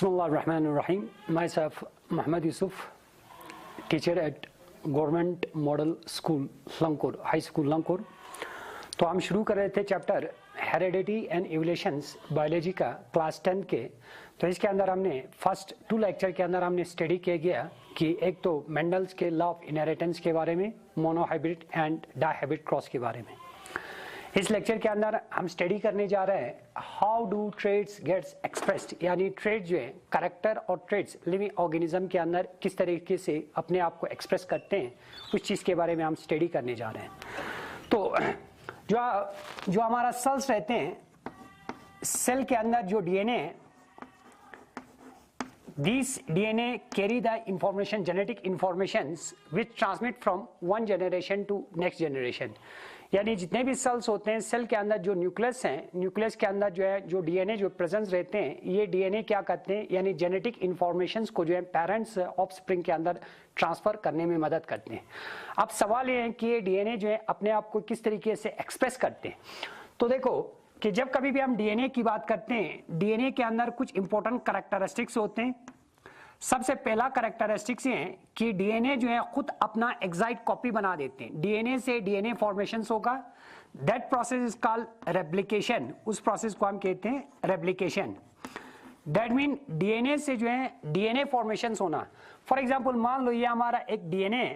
Bismillahirrahmanirrahim. Myself, Muhammad Yusuf, teacher at Government Model School, Langkur, High School, Langkur. तो हम शुरू कर रहे थे chapter heredity and evolutions biology का क्लास 10 के। तो इसके अंदर हमने फर्स्ट 2 लेक्चर के अंदर हमने स्टडी किया गया कि एक तो मेंडल्स के लॉ ऑफ इनहेरिटेंस के बारे में, मोनोहाइब्रिड एंड डायहाइब्रिड क्रॉस के बारे में। इस लेक्चर के अंदर हम स्टडी करने जा रहे हैं how do traits gets expressed, यानी ट्रेड जो है कैरेक्टर और ट्रेड्स लिविंग ऑर्गेनिज्म के अंदर किस तरीके से अपने आप को एक्सप्रेस करते हैं, उस चीज़ के बारे में हम स्टडी करने जा रहे हैं। तो जो हमारा सेल्स रहते हैं, सेल के अंदर जो DNA, this DNA carry the information, genetic informations which transmit from one generation to next generation. यानी जितने भी सेल्स होते हैं, सेल के अंदर जो न्यूक्लियस हैं, न्यूक्लियस के अंदर जो है जो डीएनए जो प्रेजेंस रहते हैं, ये डीएनए क्या करते हैं, यानी जेनेटिक इंफॉर्मेशंस को जो है पेरेंट्स ऑफस्प्रिंग के अंदर ट्रांसफर करने में मदद करते हैं। अब सवाल ये है कि ये डीएनए जो है अपने आप को किस तरीके से एक्सप्रेस करते हैं। तो देखो कि जब कभी भी हम डीएनए की बात करते हैं, डीएनए के अंदर कुछ इंपॉर्टेंट कैरेक्टरिस्टिक्स होते हैं। सबसे पहला कैरेक्टरिस्टिक्स ये है कि डीएनए जो है खुद अपना एग्जैक्ट कॉपी बना देते हैं। डीएनए से डीएनए फॉर्मेशन होगा, that process is called replication. उस प्रोसेस को हम कहते हैं रेप्लिकेशन। दैट मीन डीएनए से जो है डीएनए फॉर्मेशन होना। फॉर एग्जांपल मान लो ये हमारा एक डीएनए,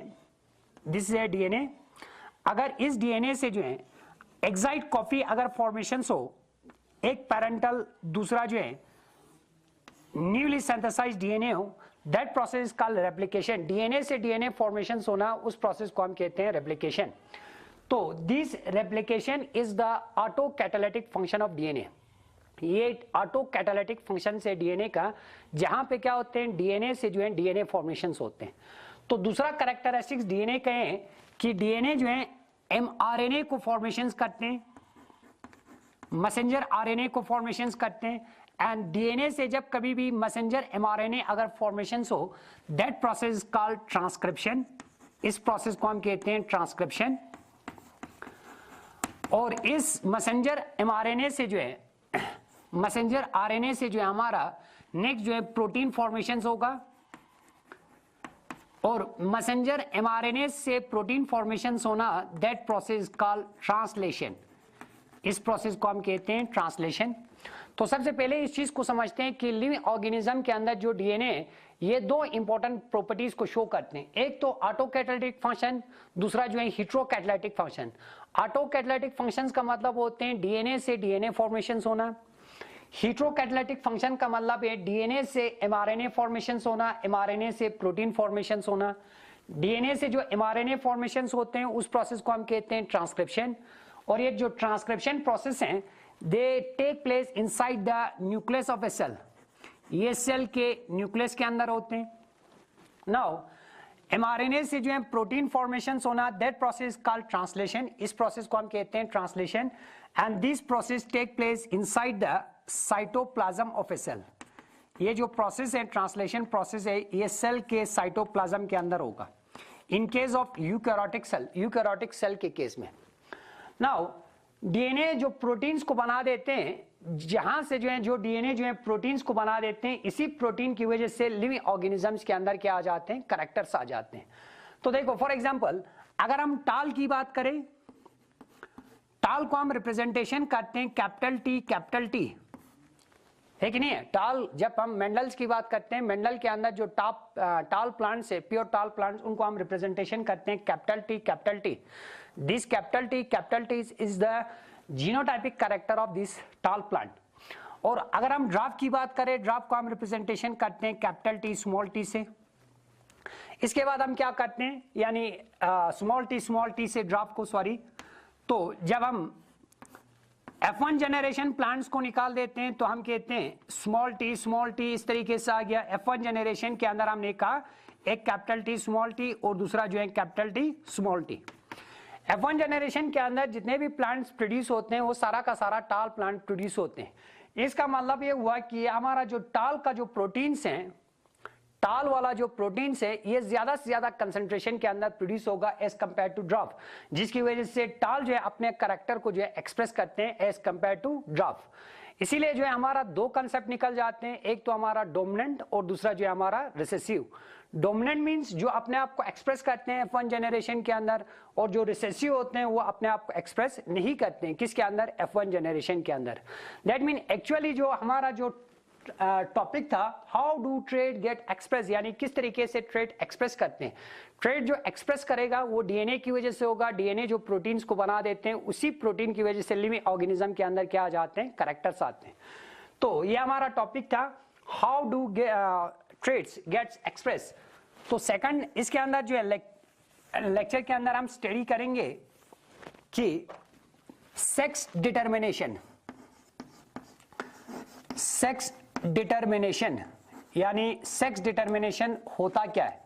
दिस इज डीएनए। अगर इस डीएनए से जो है एग्जैक्ट कॉपी अगर फॉर्मेशन हो, एक पैरेंटल दूसरा जो है न्यूली सिंथेसाइज्ड डीएनए हो, that process called replication. DNA से डीएनए फॉर्मेशन होना, उस प्रोसेस को हम कहते हैं रेप्लिकेशन। तो this replication is the auto catalytic function of DNA. ये ऑटो कैटालिटिक फंक्शन से डीएनए का, जहां पे क्या होते हैं, डीएनए से जो है डीएनए फॉर्मेशन होते हैं। तो दूसरा कैरेक्टरिस्टिक्स डीएनए का है कि डीएनए जो है एमआरएनए को फॉर्मेशन करते हैं, मैसेंजर आरएनए को फॉर्मेशन करते हैं। एंड डीएनए से जब कभी भी मैसेंजर एमआरएनए अगर फॉर्मेशन हो, दैट प्रोसेस कॉल्ड ट्रांसक्रिप्शन। इस प्रोसेस को हम कहते हैं ट्रांसक्रिप्शन। और इस मैसेंजर एमआरएनए से जो है, मैसेंजर आरएनए से जो है हमारा नेक्स्ट जो है प्रोटीन फॉर्मेशन होगा, और मैसेंजर एमआरएनए से प्रोटीन फॉर्मेशन होना, दैट प्रोसेस कॉल्ड ट्रांसलेशन। इस प्रोसेस को हम कहते हैं ट्रांसलेशन। तो सबसे पहले इस चीज को समझते हैं कि लिविंग ऑर्गेनिज्म के अंदर जो डीएनए, ये 2 इंपॉर्टेंट प्रॉपर्टीज को शो करते हैं। एक तो ऑटो कैटालिटिक फंक्शन, दूसरा जो है hetero catalytic function. Auto catalytic functions का मतलब होते हैं डीएनए से डीएनए फॉर्मेशन होना। हीटेरो कैटालिटिक फंक्शन का मतलब है डीएनए से एमआरएनए फॉर्मेशन होना, एमआरएनए से प्रोटीन फॉर्मेशन होना। डीएनए से जो एमआरएनए फॉर्मेशन होते हैं, उस प्रोसेस को हम कहते हैं ट्रांसक्रिप्शन। और ये जो ट्रांसक्रिप्शन प्रोसेस हैं, they take place inside the nucleus of a cell. ये सेल के न्यूक्लियस के अंदर होते हैं। नाउ एमआरएनए से जो है प्रोटीन फॉर्मेशन होना, दैट प्रोसेस कॉल्ड ट्रांसलेशन। इस प्रोसेस को हम कहते हैं translation. And this process take place inside the cytoplasm of a cell. ये जो प्रोसेस है, ट्रांसलेशन प्रोसेस है, ये सेल के साइटोप्लाज्म के अंदर होगा। In case of eukaryotic cell, eukaryotic cell के केस में। नाउ डीएनए जो प्रोटीन्स को बना देते हैं, जहां से जो है जो डीएनए जो है प्रोटीन्स को बना देते हैं, इसी प्रोटीन की वजह से लिविंग ऑर्गेनिजम्स के अंदर क्या आ जाते हैं, कैरेक्टर्स आ जाते हैं। तो देखो फॉर एग्जांपल अगर हम टाल की बात करें, टाल को हम रिप्रेजेंटेशन करते हैं कैपिटल टी, है कि नहीं है। टाल, जब हम मेंडल्स की बात करते हैं, मेंडल के अंदर जो टाल प्लांट्स है, प्योर टाल प्लांट्स, उनको हम रिप्रेजेंटेशन करते हैं capital T. This capital T is the genotypic character of this टाल प्लांट। और अगर हम ड्राफ्ट की बात करें, ड्राफ्ट को हम रिप्रेजेंटेशन करते हैं कैपिटल टी स्मॉल टी से। इसके बाद हम क्या करते हैं, यानी स्मॉल टी से ड्राफ्ट को, सॉरी, तो जब हम F1 जनरेशन प्लांट्स को निकाल देते हैं तो हम कहते हैं स्मॉल टी इस तरीके से आ गया। F1 जनरेशन के अंदर हमने कहा एक कैपिटल टी स्मॉल टी और दूसरा जो है capital T small T. F1 generation के अंदर जितने भी प्लांट्स प्रोड्यूस होते हैं, वो सारा का सारा टाल प्लांट प्रोड्यूस होते हैं। इसका मतलब ये हुआ कि हमारा जो टाल का जो प्रोटीन्स हैं, टाल वाला जो प्रोटीन्स है, ये ज्यादा से ज्यादा कंसंट्रेशन के अंदर प्रोड्यूस होगा एज कंपेयर टू ड्राफ्ट, जिसकी वजह से टाल जो है अपने कैरेक्टर को जो है एक्सप्रेस करते हैं एज कंपेयर टू ड्राफ्ट। इसीलिए जो है हमारा दो कंसेप्ट निकल जाते हैं, एक तो हमारा डोमिनेंट और दूसरा जो है हमारा रिसेसिव। डोमिनेंट मींस जो अपने आप को एक्सप्रेस करते हैं F1 जनरेशन के अंदर, और जो रिसेसिव होते हैं वो अपने आप को एक्सप्रेस नहीं करते हैं किसके अंदर, F1 जनरेशन के अंदर। दैट मीन एक्चुअली जो हमारा जो टॉपिक था, how do trait get express, यानी किस तरीके से ट्रेड एक्सप्रेस करते हैं। ट्रेड जो एक्सप्रेस करेगा वो डीएनए की वजह से होगा, डीएनए जो प्रोटीन्स को बना देते हैं उसी प्रोटीन की वजह से लिविंग ऑर्गेनिज्म के अंदर क्या आ जाते हैं, कैरेक्टर्स आते हैं। तो ये हमारा टॉपिक था, how do traits gets express. तो सेकंड इसके अंदर जो है लेक्चर के अंदर हम स्टडी करेंगे कि सेक्स डिटर्मिनेशन, सेक्स डिटर्मिनेशन यानी सेक्स डिटर्मिनेशन होता क्या है।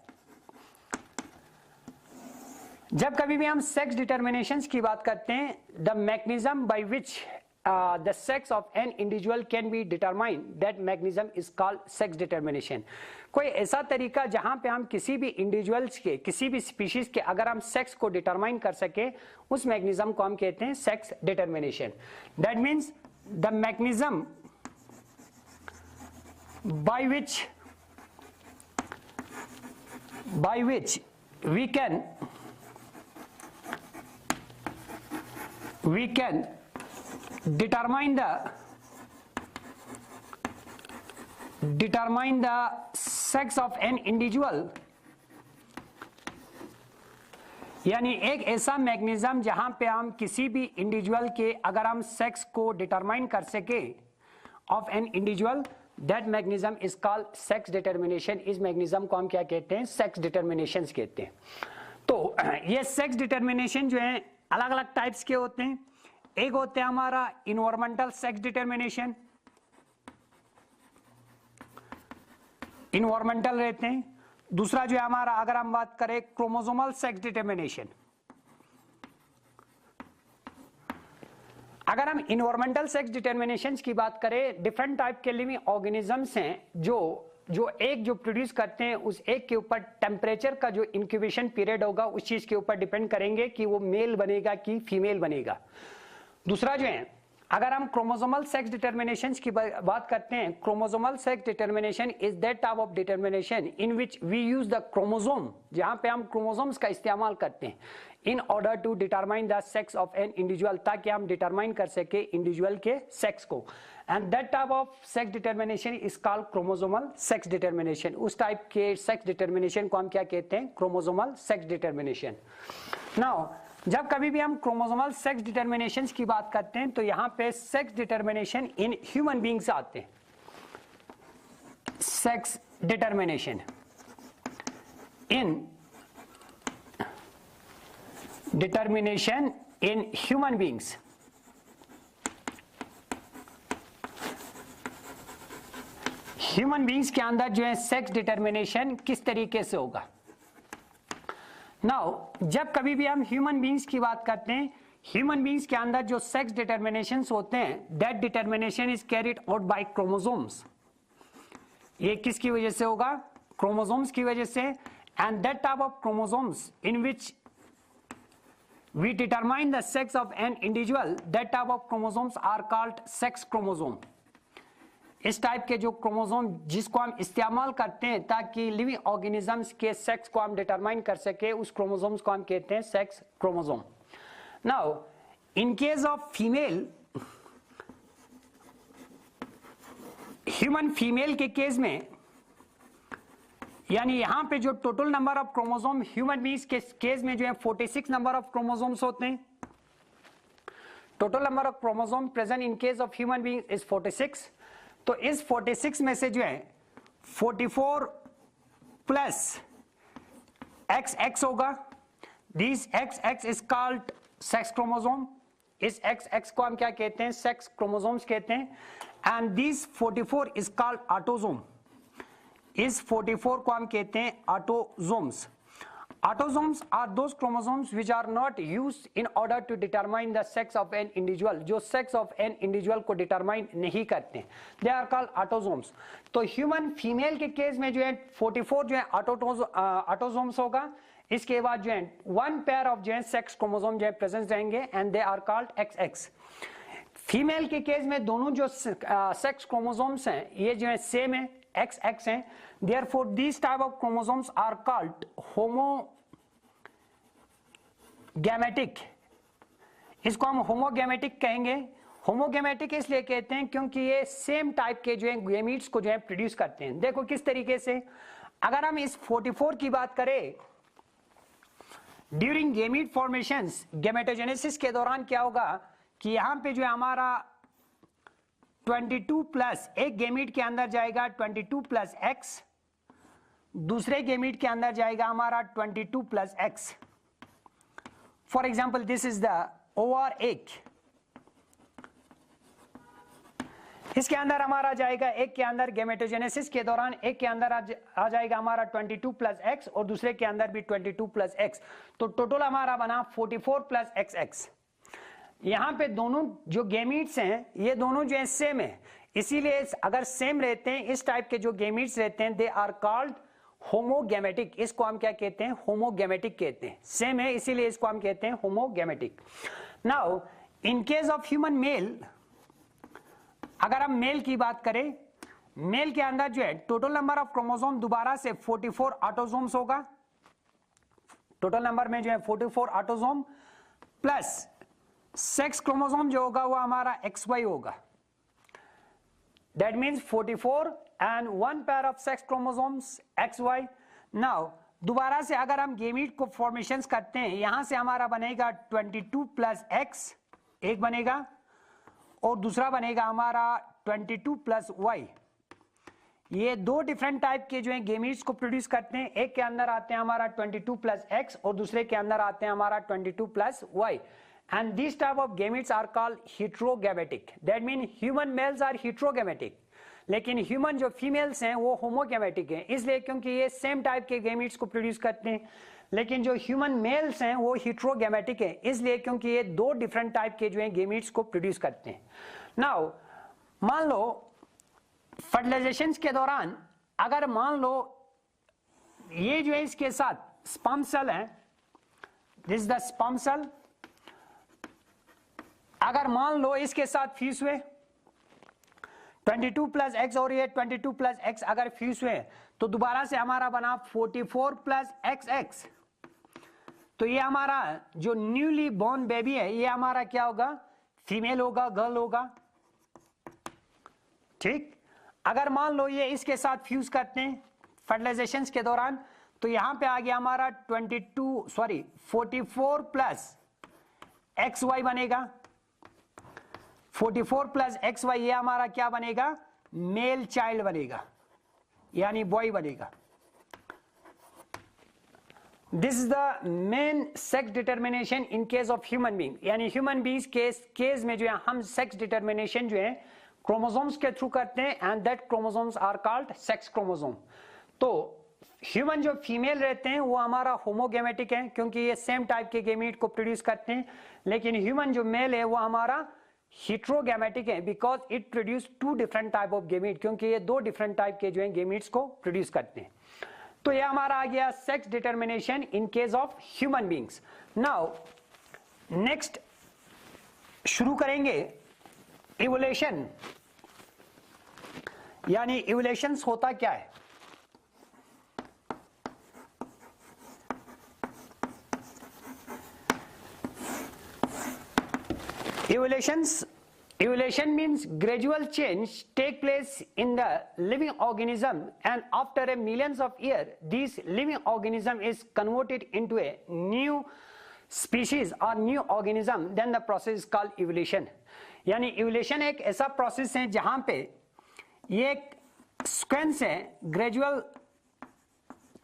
जब कभी भी हम सेक्स डिटर्मिनेशंस की बात करते हैं, the mechanism by which the sex of an individual can be determined, that mechanism is called sex determination. कोई ऐसा तरीका जहां पे हम किसी भी इंडिविजुअल्स के, किसी भी स्पीशीज के अगर हम सेक्स को डिटरमाइन कर सके, उस मैकेनिज्म को हम कहते हैं sex determination. That means the mechanism by which we can determine the sex of an individual, यानी एक ऐसा मैकेनिज्म जहां पे हम किसी भी इंडिविजुअल के अगर हम सेक्स को डिटरमाइन कर सके of an individual, that mechanism is called sex determination. इस मैकेनिज्म को हम क्या कहते हैं, सेक्स डिटर्मिनेशन कहते हैं। तो ये सेक्स डिटर्मिनेशन जो है अलग अलग टाइप्स के होते हैं। एक होते हैं हमारा इन्वायरमेंटल सेक्स डिटर्मिनेशन, इन्वायरमेंटल रहते हैं। दूसरा जो है हमारा, अगर हम बात करें क्रोमोसोमल सेक्स डिटर्मिनेशन। अगर हम इन्वायरमेंटल सेक्स डिटर्मिनेशन की बात करें, डिफरेंट टाइप के लिविंग ऑर्गेनिजम्स हैं जो एक जो प्रोड्यूस करते हैं, उस एक के ऊपर टेम्परेचर का जो इंक्यूबेशन पीरियड होगा उस चीज के ऊपर डिपेंड करेंगे कि वो मेल बनेगा कि फीमेल बनेगा। दूसरा जो है, अगर हम क्रोमोसोमल सेक्स डिटर्मिनेशन की बात करते हैं, chromosomal sex determination is that type of determination in which we use the chromosome, जहां पे हम क्रोमोसोम्स का इस्तेमाल करते हैं in order to determine the sex of an individual, ताकि हम डिटरमाइन कर सके इंडिविजुअल के सेक्स को। And that type of sex determination is called chromosomal sex determination. उस टाइप के सेक्स डिटर्मिनेशन को हम क्या कहते हैं, क्रोमोसोमल सेक्स डिटर्मिनेशन। नाउ जब कभी भी हम क्रोमोसोमल सेक्स डिटर्मिनेशन की बात करते हैं, तो यहां पे sex determination in human beings आते हैं। Sex determination in human beings. Human beings के अंदर जो है सेक्स डिटर्मिनेशन किस तरीके से होगा। नाउ जब कभी भी हम ह्यूमन बींग्स की बात करते हैं, ह्यूमन बींग्स के अंदर जो सेक्स डिटर्मिनेशंस होते हैं, that determination is carried out by chromosomes. ये किसकी वजह से होगा, क्रोमोसोम्स की वजह से। And that type of chromosomes in which we determine the sex of an individual, that type of chromosomes are called sex chromosome। इस टाइप के जो क्रोमोसोम जिसको हम इस्तेमाल करते हैं ताकि लिविंग ऑर्गेनिजम्स के सेक्स को हम डिटरमाइन कर सके, उस क्रोमोसोम्स को हम कहते हैं sex chromosome. Now in case of female, human female के केस में, यानी यहां पे जो total number of chromosome human beings के केस में जो है 46 नंबर ऑफ क्रोमोसोम्स होते हैं। Total number of chromosome present in case of human being is 46। तो इस 46 में से जो है 44 प्लस XX होगा। This XX is called sex chromosome. इस XX को हम क्या कहते हैं, सेक्स क्रोमोसोम्स कहते हैं। And this 44 is called autosome. इस 44 को हम कहते हैं autosomes. Autosomes are those chromosomes which are not used in order to determine the sex of an individual, जो sex of an individual को determine नहीं करते, they are called autosomes। तो human female के केस में जो है 44 जो है autosomes होगा। इसके बाद जो है 1 pair of जो है sex chromosome जो है present रहेंगे and they are called XX। Female के केस में दोनों जो सेक्स क्रोमोसोम्स हैं ये जो है सेम है, एक्स एक्स हैं, therefore this type of chromosomes are called homogametic. इसको हम होमोगैमेटिक कहेंगे। होमोगैमेटिक इसलिए कहते हैं क्योंकि ये सेम टाइप के जो है गैमीट्स को जो है प्रोड्यूस करते हैं। देखो किस तरीके से, अगर हम इस 44 की बात करें, ड्यूरिंग गैमीट फॉर्मेशंस, गैमेटोजेनेसिस के दौरान क्या होगा कि यहां पे जो है हमारा 22 प्लस, एक गैमीट के अंदर जाएगा 22 प्लस एक्स, दूसरे गैमीट के अंदर जाएगा हमारा 22 plus x. For example this is the over egg, इसके अंदर हमारा जाएगा, एक के अंदर गैमेटोजेनेसिस के दौरान एक के अंदर आ जाएगा हमारा 22 प्लस एक्स और दूसरे के अंदर भी 22 प्लस एक्स, तो टोटल हमारा बना 44 प्लस एक्स एक्स। यहां पे दोनों जो गैमीट्स हैं ये दोनों जो है सेम है, इसीलिए अगर सेम रहते हैं, इस टाइप के जो गैमीट्स रहते हैं दे आर कॉल्ड होमोगैमेटिक। इसको हम क्या कहते हैं, होमोगैमेटिक कहते हैं, सेम है इसीलिए इसको हम कहते हैं homogametic. Now in case of human male, अगर हम मेल की बात करें, मेल के अंदर जो है टोटल नंबर ऑफ क्रोमोसोम दोबारा से 44 ऑटोसोम्स होगा, टोटल नंबर में जो है 44 ऑटोसोम प्लस सेक्स क्रोमोसोम जो होगा वो हमारा XY होगा, that means 44 and 1 pair of sex chromosomes XY। Now दोबारा से अगर हम गैमीट को फॉर्मेशंस करते हैं, यहां से हमारा बनेगा 22 प्लस एक्स एक बनेगा और दूसरा बनेगा हमारा 22 प्लस वाई। ये दो डिफरेंट टाइप के जो है गैमीट्स को प्रोड्यूस करते हैं, एक के अंदर आते हैं हमारा 22 प्लस एक्स और दूसरे के अंदर आते हैं हमारा 22 plus Y, and this type of gametes are called heterogametic. That mean human males are heterogametic, लेकिन ह्यूमन जो फीमेल्स हैं वो होमोगैमेटिक हैं, इसलिए क्योंकि ये सेम टाइप के गैमीट्स को प्रोड्यूस करते हैं, लेकिन जो ह्यूमन मेल्स हैं वो हेटेरोगैमेटिक हैं, इसलिए क्योंकि ये दो डिफरेंट टाइप के जो है गैमीट्स को प्रोड्यूस करते हैं। नाउ मान लो फर्टिलाइजेशन के दौरान, अगर मान लो ये जो है इसके साथ स्पर्म सेल है, this is the sperm cell, अगर मान लो इसके साथ फ्यूज हुए 22 प्लस एक्स और ये 22 प्लस एक्स अगर फ्यूज हुए तो दोबारा से हमारा बना 44 प्लस एक्स एक्स, तो ये हमारा जो न्यूली बॉर्न बेबी है ये हमारा क्या होगा, फीमेल होगा, गर्ल होगा। ठीक, अगर मान लो ये इसके साथ फ्यूज करते हैं फर्टिलाइजेशन के दौरान, तो यहां पे आ गया हमारा 44 प्लस एक्स वाई बनेगा, 44 प्लस एक्स वाई ये हमारा क्या बनेगा, मेल चाइल्ड बनेगा, यानी बॉय बनेगा। This is the main sex determination in case of human being, यानी ह्यूमन बीइंग्स केस में जो है हम सेक्स डिटर्मिनेशन जो है क्रोमोसोम्स के थ्रू करते हैं, and that chromosomes are called sex chromosome. तो ह्यूमन जो फीमेल रहते हैं वो हमारा होमोगैमेटिक है क्योंकि ये सेम टाइप के गैमीट को प्रोड्यूस करते हैं, लेकिन ह्यूमन जो मेल है वो हमारा हेटेरोगैमेटिक है because it produce two different type of gamete, क्योंकि ये दो डिफरेंट टाइप के जो है गैमीट्स को प्रोड्यूस करते हैं। तो ये हमारा आ गया sex determination in case of human beings. Now next शुरू करेंगे इवोल्यूशन, यानी इवोल्यूशन होता क्या है। Evolution means gradual change take place in the living organism, and after a millions of years, this living organism is converted into a new species or new organism. Then the process is called evolution. यानी evolution एक ऐसा process है जहां पे ये एक sequence है, gradual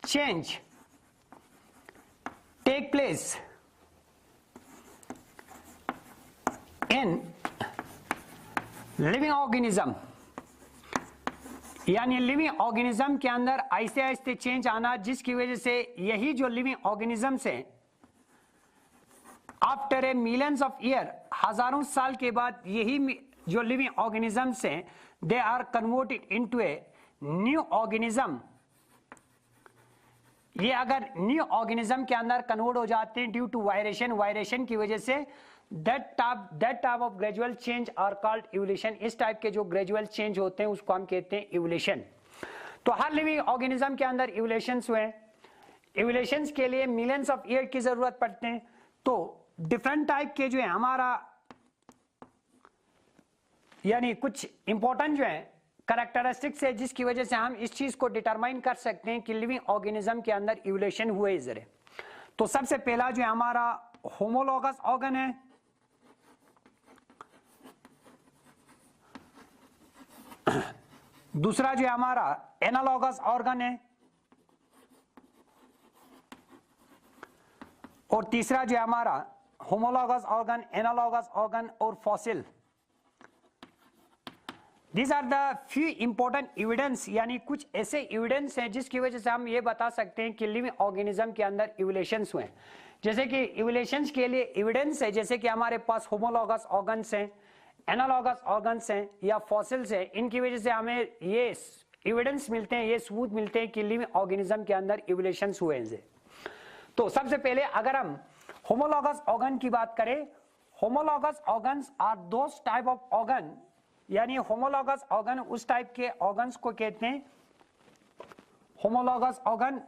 change take place in living organism, यानी लिविंग ऑर्गेनिज्म के अंदर आहिस्ते आहिस्ते चेंज आना, जिसकी वजह से यही जो लिविंग ऑर्गेनिज्म है after a millions of year, हजारों साल के बाद यही जो लिविंग ऑर्गेनिजम्स हैं they are converted into a new organism. ये अगर न्यू ऑर्गेनिज्म के अंदर कन्वर्ट हो जाते हैं ड्यू टू वायरेशन की वजह से, that type of gradual change are called evolution. इस टाइप के जो ग्रेजुअल चेंज होते हैं उसको हम कहते हैं इवोल्यूशन। तो हर लिविंग ऑर्गेनिज्म के अंदर इवोल्यूशंस हुए। इवोल्यूशंस के लिए मिलियंस ऑफ ईयर की जरूरत पड़ते हैं। तो डिफरेंट टाइप के जो है हमारा यानी कुछ इंपॉर्टेंट जो है कैरेक्टरिस्टिक्स है जिसकी वजह से हम इस चीज को डिटरमाइन कर सकते हैं कि लिविंग ऑर्गेनिज्म के अंदर इवोल्यूशन हुए जरे। तो सबसे पहला जो है हमारा होमोलॉगस ऑर्गन है। दूसरा जो है हमारा एनालॉगस ऑर्गन है। और तीसरा जो है हमारा होमोलॉगस ऑर्गन, एनालॉगस ऑर्गन और fossil. These are the few important evidence, यानी कुछ ऐसे एविडेंस हैं जिसकी वजह से हम ये बता सकते हैं कि लिविंग ऑर्गेनिज्म के अंदर इवोल्यूशंस हुए। जैसे कि इवोल्यूशंस के लिए एविडेंस है, जैसे कि हमारे पास होमोलॉगस ऑर्गन्स हैं, एनालॉगस ऑर्गन्स हैं या फॉसिल्स हैं। इनकी वजह से हमें ये एविडेंस मिलते हैं, ये सबूत मिलते हैं कि लिविंग ऑर्गेनिज्म के अंदर इवोल्यूशंस हुए हैं। तो सबसे पहले अगर हम होमोलॉगस ऑर्गन की बात करें, homologous organs are those type of organ, यानी होमोलॉगस ऑर्गन उस टाइप के ऑर्गन्स को कहते हैं होमोलॉगस ऑर्गन।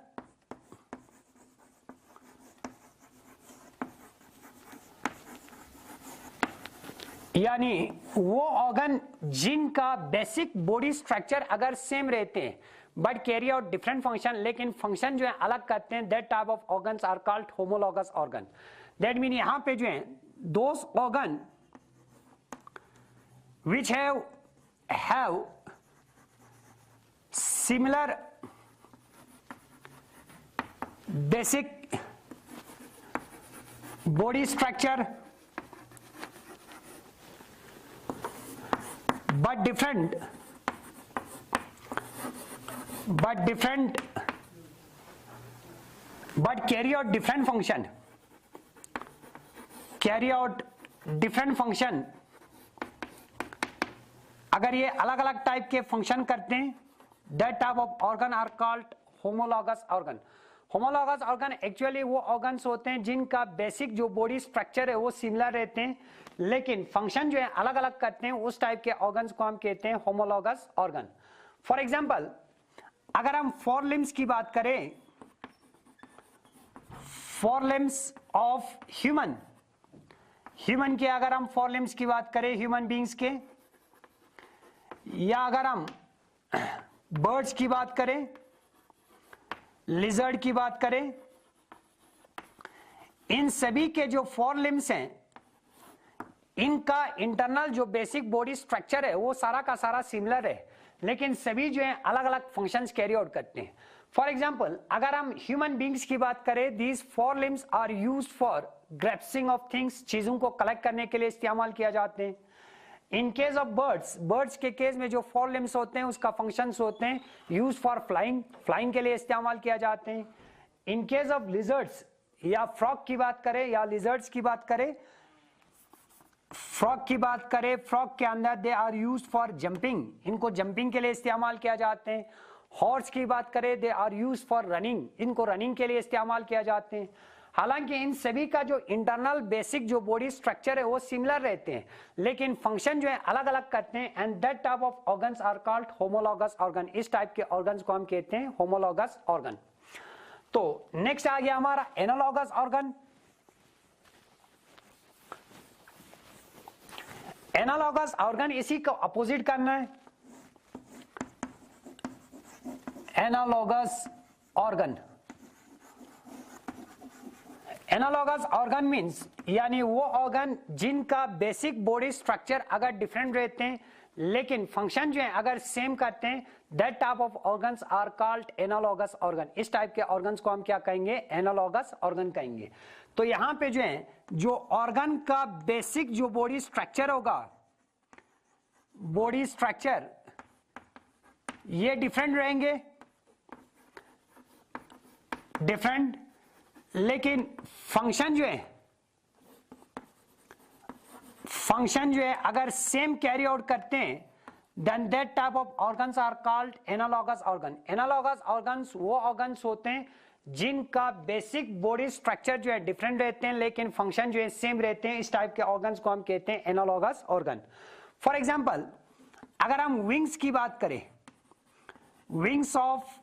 यानी वो ऑर्गन जिनका बेसिक बॉडी स्ट्रक्चर अगर सेम रहते हैं but carry out different function, लेकिन फंक्शन जो है अलग करते हैं, that type of organs are called homologous organ. That mean यहां पे जो है those organ which have similar basic body structure but different carry out different function। अगर ये अलग अलग टाइप के फंक्शन करते हैं, that type of organ are called homologous organ. Homologous organ actually वो ऑर्गन्स होते हैं जिनका बेसिक जो बॉडी स्ट्रक्चर है वो सिमिलर रहते हैं, लेकिन फंक्शन जो है अलग अलग करते हैं। उस टाइप के ऑर्गन्स को हम कहते हैं होमोलॉगस ऑर्गन। फॉर एग्जांपल अगर हम फोर लिम्स की बात करें, फोर लिम्स ऑफ ह्यूमन के अगर हम फोर लिम्स की बात करें ह्यूमन बींग्स के, या अगर हम बर्ड्स की बात करें, लिजर्ड की बात करें, इन सभी के जो फोर लिम्स हैं इनका इंटरनल जो बेसिक बॉडी स्ट्रक्चर है वो सारा का सारा सिमिलर है, लेकिन सभी जो है अलग अलग फंक्शंस कैरी आउट करते हैं। फॉर एग्जांपल अगर हम ह्यूमन बींग्स की बात करें, these four limbs are used for grasping of things, चीजों को कलेक्ट करने के लिए इस्तेमाल किया जाते हैं। इन केस ऑफ बर्ड्स के केस में जो फोर लिम्स होते हैं उसका फंक्शंस होते हैं यूज फॉर फ्लाइंग के लिए इस्तेमाल किया जाते हैं। इन केस ऑफ लिजर्ड्स या फ्रॉग की बात करें या लिजर्ड्स की बात करें, फ्रॉग के अंदर they are use for jumping, इनको जंपिंग के लिए इस्तेमाल किया जाते हैं। हॉर्स की बात करें, they are use for running, इनको रनिंग के लिए इस्तेमाल किया जाते हैं। हालांकि इन सभी का जो इंटरनल बेसिक जो बॉडी स्ट्रक्चर है वो सिमिलर रहते हैं, लेकिन फंक्शन जो है अलग अलग करते हैं, and that type of organs are called homologous organ. इस टाइप के ऑर्गन्स को हम कहते हैं होमोलॉगस ऑर्गन। तो नेक्स्ट आ गया हमारा एनालॉगस ऑर्गन। एनालॉगस ऑर्गन इसी को अपोजिट करना है, analogous organ. Analogous organ means यानी वो ऑर्गन जिनका बेसिक बॉडी स्ट्रक्चर अगर डिफरेंट रहते हैं लेकिन फंक्शन जो है अगर सेम करते हैं, that type of organs are called analogous organ. इस टाइप के ऑर्गन्स को हम क्या कहेंगे, एनालॉगस ऑर्गन कहेंगे। तो यहां पे जो है जो ऑर्गन का बेसिक जो बॉडी स्ट्रक्चर होगा, बॉडी स्ट्रक्चर ये डिफरेंट रहेंगे, डिफरेंट, लेकिन फंक्शन जो है अगर सेम कैरी आउट करते हैं, then that type of organs are called analogous organ. Analogous organs वो ऑर्गन्स होते हैं जिनका बेसिक बॉडी स्ट्रक्चर जो है डिफरेंट रहते हैं लेकिन फंक्शन जो है सेम रहते हैं, इस टाइप के ऑर्गन्स को हम कहते हैं एनालॉगस ऑर्गन। फॉर एग्जांपल अगर हम विंग्स की बात करें, wings of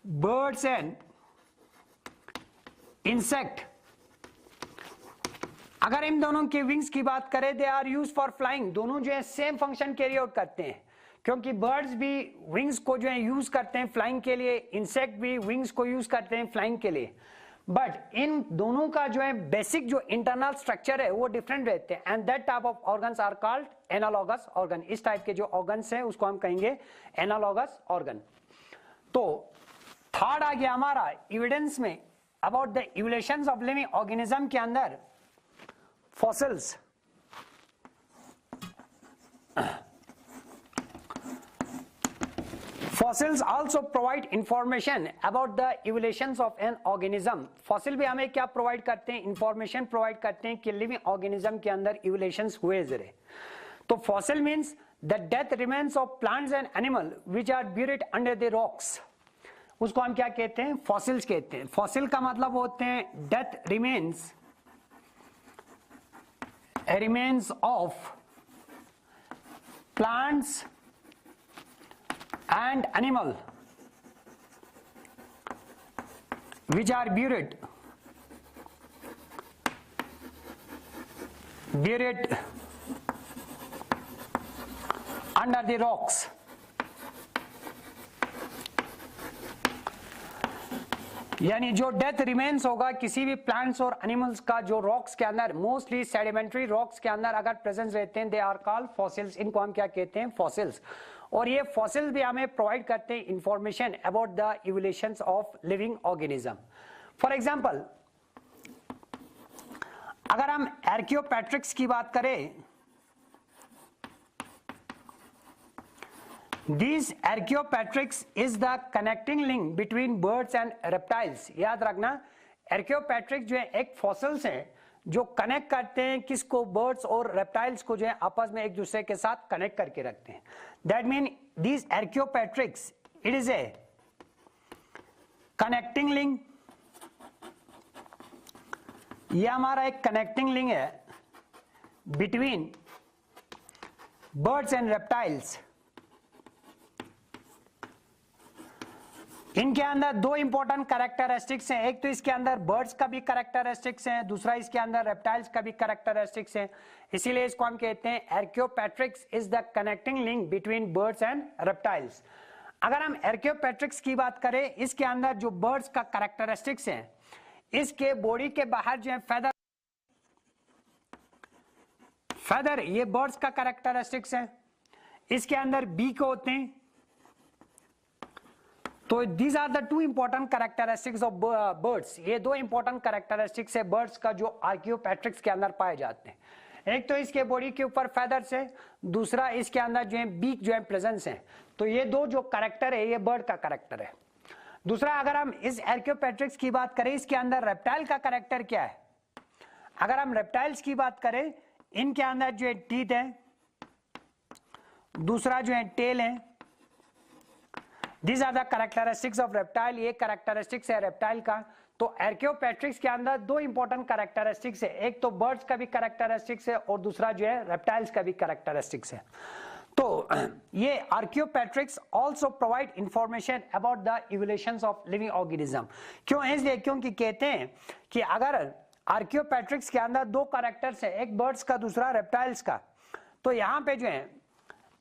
birds and insect, अगर इन दोनों के विंग्स की बात करें, they are use for flying, दोनों जो है सेम फंक्शन कैरी आउट करते हैं, क्योंकि बर्ड्स भी विंग्स को जो है यूज करते हैं फ्लाइंग के लिए, इंसेक्ट भी विंग्स को यूज करते हैं फ्लाइंग के लिए, बट इन दोनों का जो है बेसिक जो इंटरनल स्ट्रक्चर है वो डिफरेंट रहते हैं, and that type of organs are called analogous organ. इस टाइप के जो ऑर्गन्स हैं उसको हम कहेंगे एनालॉगस ऑर्गन। तो थर्ड आ गया हमारा एविडेंस में about the evolutions of living organism के अंदर fossils. Fossils also provide information about the evolutions of an organism. Fossil भी हमें क्या प्रोवाइड करते हैं, इंफॉर्मेशन प्रोवाइड करते हैं कि लिविंग ऑर्गेनिज्म के अंदर इवोल्यूशंस हुए जरे। तो fossil means the death remains of plants and animal which are buried under the rocks, उसको हम क्या कहते हैं, फॉसिल्स कहते हैं। फॉसिल का मतलब होते हैं death remains of plants and animal which are buried under the rocks। यानी जो डेथ रिमेन्स होगा किसी भी प्लांट्स और एनिमल्स का जो रॉक्स के अंदर, मोस्टली सेडिमेंट्री रॉक्स के अंदर अगर प्रेजेंस रहते हैं, दे आर कॉल्ड फॉसिल्स। इनको हम क्या कहते हैं, फॉसिल्स। और ये फॉसिल्स भी हमें प्रोवाइड करते हैं information about the evolutions of living organism. For example अगर हम आर्कियोपेट्रिक्स की बात करें, this Archaeopteryx is the connecting link between birds and reptiles. याद रखना आर्कियोपेट्रिक्स जो है एक फॉसिल्स है जो कनेक्ट करते हैं किसको, बर्ड्स और रेप्टाइल्स को जो है आपस में एक दूसरे के साथ कनेक्ट करके रखते हैं। That mean this Archaeopteryx it is a connecting link, ये हमारा एक कनेक्टिंग लिंक है बिटवीन बर्ड्स एंड रेप्टाइल्स। इनके अंदर दो इंपॉर्टेंट कैरेक्टरिस्टिक्स हैं, एक तो इसके अंदर बर्ड्स का भी कैरेक्टरिस्टिक्स है, दूसरा इसके अंदर रेप्टाइल्स का भी कैरेक्टरिस्टिक्स है, इसीलिए इसको हम कहते हैं Archaeopteryx is the connecting link between birds and reptiles. अगर हम आर्कियोपेट्रिक्स की बात करें, इसके अंदर जो बर्ड्स का कैरेक्टरिस्टिक्स है, इसके बॉडी के बाहर जो है फेदर ये बर्ड्स का कैरेक्टरिस्टिक्स है, इसके अंदर बीक होते हैं। तो these are the two important characteristics of birds. ये दो इंपॉर्टेंट कैरेक्टरिस्टिक्स है बर्ड्स का जो आर्कियोपेट्रिक्स के अंदर पाए जाते हैं। एक तो इसके बॉडी के ऊपर फेदर्स है, दूसरा इसके अंदर जो है बीक जो है प्रेजेंस है। तो ये दो जो कैरेक्टर है ये बर्ड का कैरेक्टर है। दूसरा अगर हम इस आर्कियोपेट्रिक्स की बात करें, इसके अंदर रेप्टाइल का कैरेक्टर क्या है। अगर हम रेप्टाइल्स की बात करें, इनके अंदर जो है टीथ है, दूसरा जो है टेल है। These are the characteristics of reptile। ये characteristics है रेप्टाइल का। तो आर्कियोपेट्रिक्स के अंदर दो इंपॉर्टेंट कैरेक्टरिस्टिक्स है, एक तो बर्ड्स का भी कैरेक्टरिस्टिक्स है और दूसरा जो है रेप्टाइल्स का भी कैरेक्टरिस्टिक्स है। तो ये Archaeopteryx also provide information about the evolutions of living organism. क्यों, इसलिए क्योंकि कहते हैं कि अगर आर्कियोपेट्रिक्स के अंदर दो कैरेक्टर्स है, एक बर्ड्स का दूसरा रेप्टाइल्स का, तो यहाँ पे जो है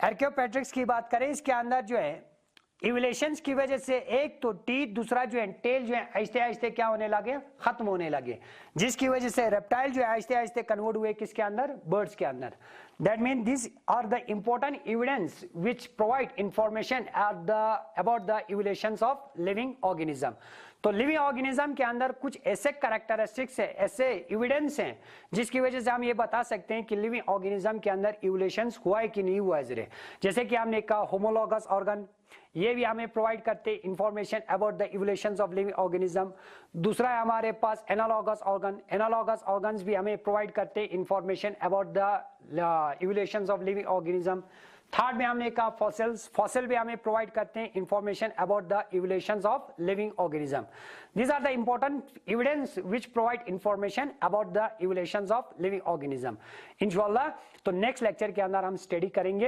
आर्कियोपेट्रिक्स की बात करें, इसके अंदर जो है इवोल्यूशंस की वजह से एक तो टीथ, दूसरा जो है टेल जो है आहिस्ते आहिस्ते क्या होने लगे, खत्म होने लगे, जिसकी वजह से रेप्टाइल जो है आहिस्ते आहिस्ते कन्वर्ट हुए किसके अंदर, बर्ड्स के अंदर। That mean this are the important evidence which provide information about the evolutions of living organism. तो लिविंग ऑर्गेनिज्म के अंदर कुछ ऐसे कैरेक्टरिस्टिक्स है, ऐसे एविडेंस हैं जिसकी वजह से हम ये बता सकते हैं कि लिविंग ऑर्गेनिज्म के अंदर इवोल्यूशंस हुआ है कि नहीं हुआ है। जैसे कि हमने कहा होमोलॉगस ऑर्गन, ये भी हमें प्रोवाइड करते हैं information about the evolutions of living organism. दूसरा है हमारे पास एनालॉगस ऑर्गन, एनालॉगस ऑर्गन्स भी हमें प्रोवाइड करते हैं information about the evolutions of living organism. Third में हमने कहा फॉसिल्स, फॉसिल भी हमें प्रोवाइड करते हैं information about the evolutions of living organism. These are the important evidence which provide information about the evolutions of living organism. इंशाल्लाह तो next lecture के अंदर हम स्टडी करेंगे